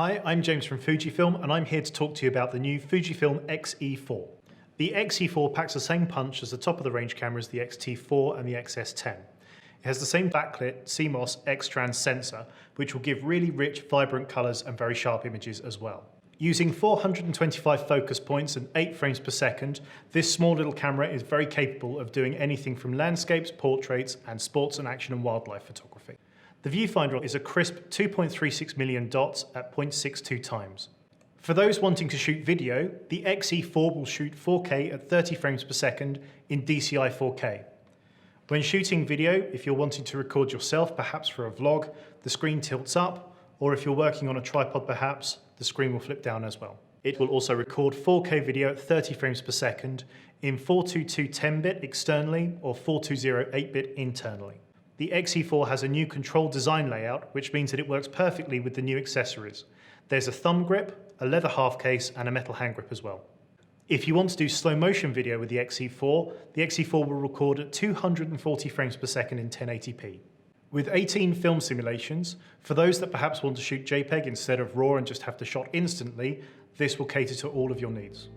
Hi, I'm James from Fujifilm and I'm here to talk to you about the new Fujifilm X-E4. The X-E4 packs the same punch as the top of the range cameras, the X-T4 and the XS10. It has the same backlit CMOS X-Trans sensor, which will give really rich, vibrant colours and very sharp images as well. Using 425 focus points and 8 frames per second, this small little camera is very capable of doing anything from landscapes, portraits and sports and action and wildlife photography. The viewfinder is a crisp 2.36 million dots at 0.62 times. For those wanting to shoot video, the X-E4 will shoot 4K at 30 frames per second in DCI 4K. When shooting video, if you're wanting to record yourself, perhaps for a vlog, the screen tilts up, or if you're working on a tripod perhaps, the screen will flip down as well. It will also record 4K video at 30 frames per second in 422 10-bit externally or 420 8-bit internally. The X-E4 has a new control design layout, which means that it works perfectly with the new accessories. There's a thumb grip, a leather half case and a metal hand grip as well. If you want to do slow motion video with the X-E4 will record at 240 frames per second in 1080p. With 18 film simulations, for those that perhaps want to shoot JPEG instead of RAW and just have to shot instantly, this will cater to all of your needs.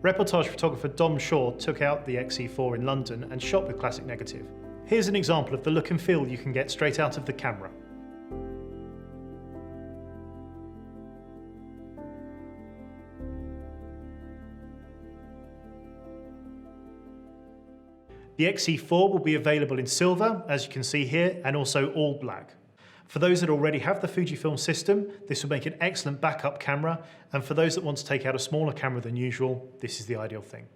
Reportage photographer Dom Shaw took out the X-E4 in London and shot with classic negative. Here's an example of the look and feel you can get straight out of the camera. The X-E4 will be available in silver, as you can see here, and also all black. For those that already have the Fujifilm system, this will make an excellent backup camera, and for those that want to take out a smaller camera than usual, this is the ideal thing.